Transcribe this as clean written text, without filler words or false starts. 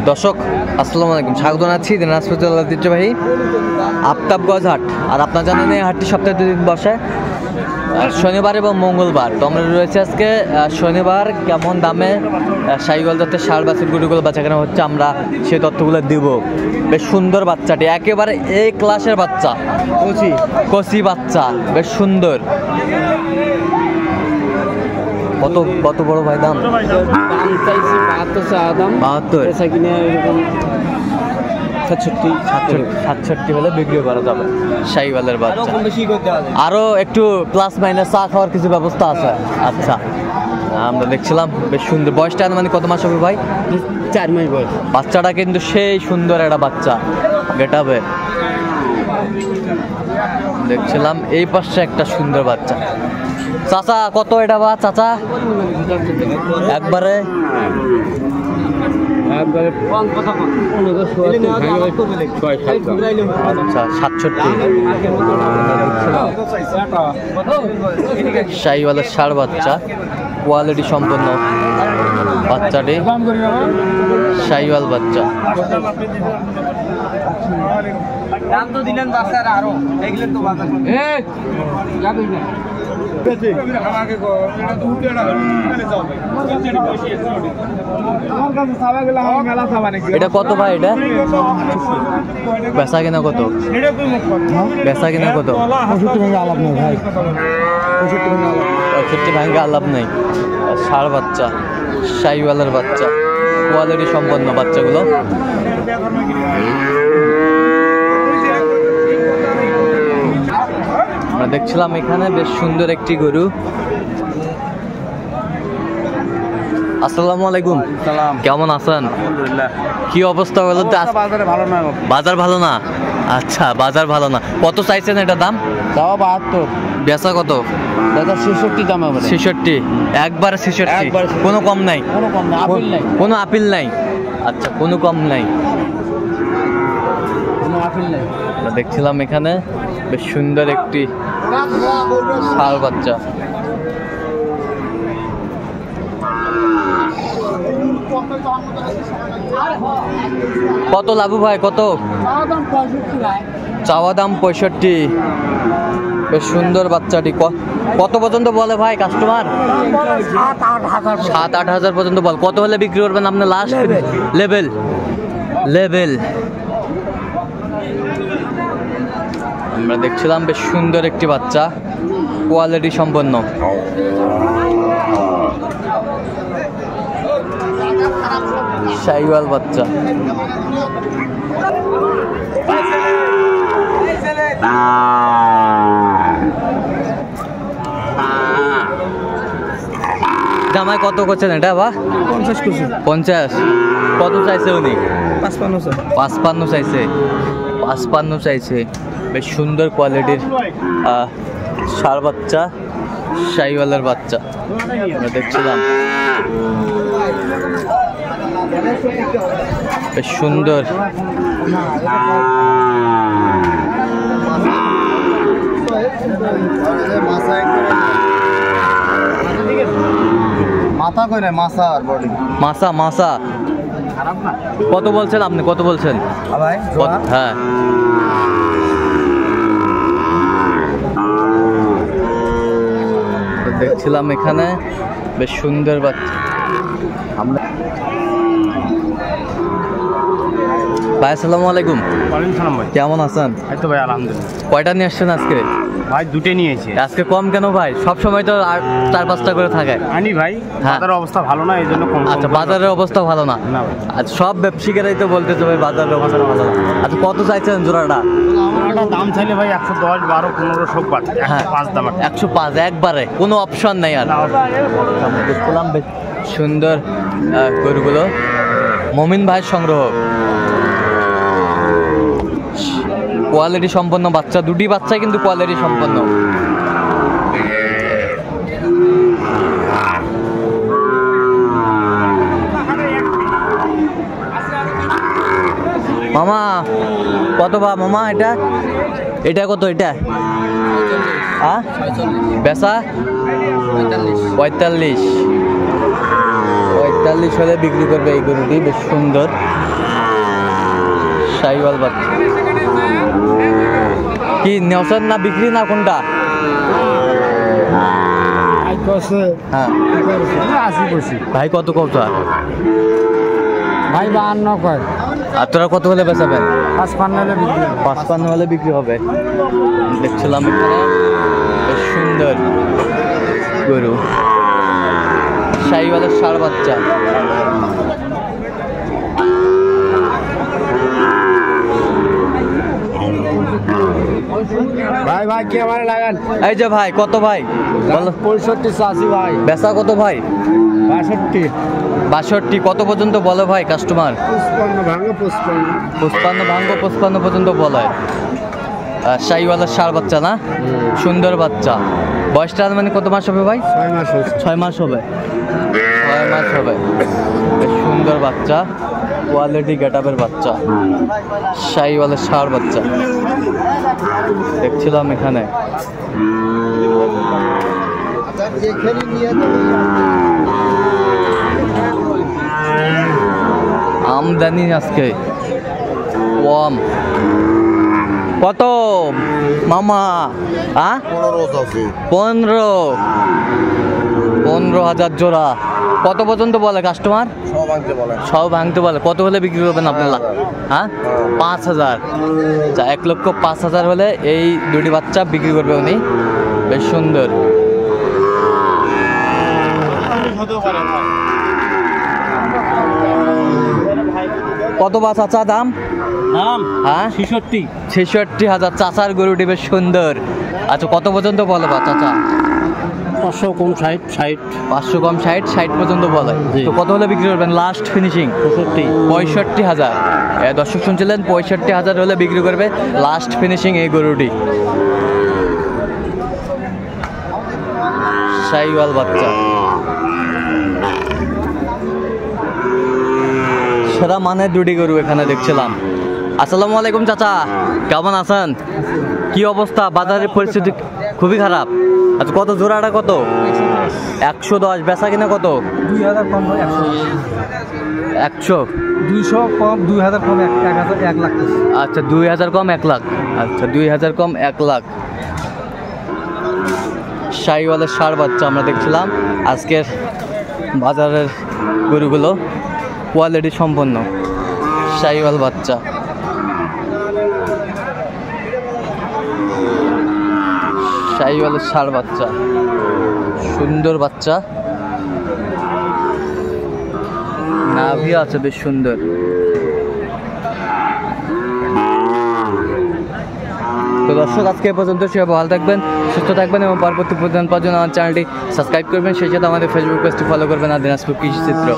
দর্শক আসসালামু আলাইকুম, স্বাগত জানাচ্ছি দিনাজপুর জেলার ঐতিহ্যবাহী আফতাবগঞ্জ হাট। আর আপনারা জানেন এই হাটটি সপ্তাহে 2 দিন বসে, শনিবার এবং মঙ্গলবার। তো আমরা রয়েছে আজকে শনিবার। কেমন দামে শাহিওয়াল জাতের ষাঁড় বাছুর গরুগুলো বেচাকেনা হচ্ছে আমরা সেই তথ্যগুলো দিব। বেশ সুন্দর বাচ্চাটি, একেবারে এই ক্লাসের বাচ্চা, কচি বাচ্চা, বেশ সুন্দর। কত বড় ভাই দাম? চাইছি 67 হলে বিক্রি করা যাবে শাহিওয়ালের বাচ্চা। আরো একটু প্লাস মাইনাস চা খাওয়ার কিছু ব্যবস্থা আছে। আচ্ছা, আমরা দেখছিলাম বেশ সুন্দর। বয়সটা মানে কত মাস হবে ভাই? 4 মাস বয়স। বাচ্চাটা কিন্তু সেই সুন্দর একটা বাচ্চা, গেটাবে দেখছিলাম। এই পাশে একটা সুন্দর বাচ্চা। চাচা কত এটা বা চাচা? একবারে আচ্ছা 67। শাহিওয়ালের ষাঁড় বাচ্চা, কোয়ালিটি সম্পন্ন বাচ্চাটি, শাহিওয়াল বাচ্চা। দাম তো দিলেন বাচ্চার, আরো দেখলেন তো বাচ্চা এটা কত ভাই? এটা বেচা কিনা কত? বেচা কিনা কত? 65 ভাঙে আলাপ নেই। ষাঁড় বাচ্চা, শাহিওয়ালের বাচ্চা, কোয়ালিটি সম্পন্ন বাচ্চাগুলো। আমরা দেখছিলাম এখানে বেশ সুন্দর একটি গরু। আসসালামু আলাইকুম, কেমন আছেন? কি অবস্থা হলো? বাজার ভালো না? আচ্ছা, বাজার ভালো না। কত চাইছেন এটা দাম? 72। বেচা কত? 66 দাম হবে। 66 একবারে 66, কোনো কম নাই? কোনো আপিল নাই। আচ্ছা, কোনো কম নাই। আমরা দেখছিলাম এখানে বেশ সুন্দর একটি ষাঁড় বাচ্চা। কত লাভু ভাই? কত চাওয়া দাম? 65। বেশ সুন্দর বাচ্চাটি। কত পর্যন্ত বলে ভাই কাস্টমার? 7-8 হাজার পর্যন্ত বল। কত হলে বিক্রি করবেন আপনি লাস্ট লেভেল? আমরা দেখছিলাম বেশ সুন্দর একটি বাচ্চা, কোয়ালিটি সম্পন্ন। শাহিওয়াল বাচ্চা। জামাই কত করছেন এটা বা? 50। কত চাইছে উনি? 55 চাইছে। 55 চাইছে। বেশ সুন্দর কোয়ালিটির ষাঁড় বাচ্চা, শাহিওয়ালের বাচ্চা আমরা দেখছিলাম। বেশ সুন্দর। মাথা কইরে মাথা আর বডি মাসা। কত বলছেন আপনি? কত বলছেন ভাই? হ্যাঁ, দেখছিলাম এখানে বেশ সুন্দর বাচ্চা। আমরা ভাই আসসালামু আলাইকুম। ভাই কেমন আছেন? এই তো ভাই আলহামদুলিল্লাহ। কয়টা নিয়ে আসছেন আজকে? ভাই দুটো নিয়েছি। আজকে কম কেন ভাই? সব সময় তো 4-5টা করে থাকে। আনি ভাই, হ্যাঁ। বাজারের অবস্থা ভালো না, এই জন্য কম। আচ্ছা, বাজারের অবস্থা ভালো না? না। আচ্ছা, সব ব্যবসায়ীরাই তো বলতেছে ভাই বাজারের অবস্থা ভালো না। আচ্ছা, কত চাইছেন জোড়াটা? দাম চাইলে ভাই 110, 12, 15 সব বাড়ছে। 105 দাম। 105 একবারে, কোনো অপশন নাই আর। দেখলাম বেশ সুন্দর গরুগুলো, মমিন ভাইয়ের সংগ্রহ। কোয়ালিটি সম্পন্ন বাচ্চা, দুটি বাচ্চা কিন্তু কোয়ালিটি সম্পন্ন। মামা কত বা মামা? এটা কত? এটা হ্যাঁ বেচা 45 হলে বিক্রি করবে এই গরুটি। বেশ সুন্দর। শাহিওয়াল বাচ্চা কি নেওয়ার না বিক্রি না কোনটা? হ্যাঁ ভাই কত কত ভাই 52 কয়। আর তোরা কত হলে বেচাবেন? 55 হলে বিক্রি হবে। দেখছিলাম এখানে বেশ সুন্দর গরু, শাহিওয়ালের ষাঁড় বাচ্চা। ভাই ভাই কি আমার লাগান? এই যে ভাই কত ভাই বলো? 65 ভাই। বেচা কত ভাই? 62 62 কত পর্যন্ত বলে ভাই কাস্টমার? 55 ভাঙো 55 ভাঙ্গো 55 পর্যন্ত বলে। শাহিওয়ালের ষাঁড় বাচ্চা না, সুন্দর বাচ্চা। বয়সটা মানে কত মাস হবে ভাই? 6 মাস হয়েছে। 6 মাস হবে। 6 মাস হবে। বেশ সুন্দর বাচ্চা, কোয়ালিটি গেটআপের বাচ্চা, শাহিওয়ালের ষাঁড় বাচ্চা দেখছিলাম এখানে। আমদানি আজকে কম। কত মামা? 15,000 জোড়া। কত পর্যন্ত বলে কাস্টমার? সব ভাঙতে বলে। কত হলে বিক্রি করবেন আপনারা? হ্যাঁ 5,000। আচ্ছা 1,05,000 হলে এই দুটি বাচ্চা বিক্রি করবে উনি। বেশ সুন্দর। কত বা চাচা দাম? হ্যাঁ 66,000। চাচার গরুটি বেশ সুন্দর। আচ্ছা কত পর্যন্ত বলে বা চাচা? 500 কম 60 500 কম 60 পর্যন্ত বলে। তো কত হলে বিক্রি করবেন লাস্ট ফিনিশিং? 65,000। দর্শক শুনছিলেন 65,000 হলে বিক্রি করবে লাস্ট ফিনিশিং এই গরুটি। শাহিওয়াল বাচ্চা, সেরা মানে দুটি গরু এখানে দেখছিলাম। আসসালামু আলাইকুম চাচা, কেমন আছেন? কি অবস্থা? বাজারের পরিস্থিতি খুবই খারাপ। আচ্ছা কত জোড়াটা কত? 110। বেচা কিনা কত? 2000 কম 100। 200 কম 2000 কম 1 লাখ। আচ্ছা 2000 কম 1 লাখ। আচ্ছা 2000 কম 1 লাখ। শাহিওয়ালের ষাঁড় বাচ্চা আমরা দেখছিলাম। আজকের বাজারের গরুগুলো কোয়ালিটি সম্পন্ন। শাহিওয়াল বাচ্চা, শাহিওয়ালের ষাঁড় বাচ্চা, সুন্দর বাচ্চা, নাভি আছে বেশ সুন্দর। তো দর্শক আজকে এ পর্যন্ত। সে ভালো থাকবেন, সুস্থ থাকবেন এবং পরবর্তী প্রতিদিন পাওয়ার জন্য আমার চ্যানেলটি সাবস্ক্রাইব করবেন। সেই সাথে আমাদের ফেসবুক পেজটি ফলো করবেন আর দিনাজপুর কৃষি চিত্র।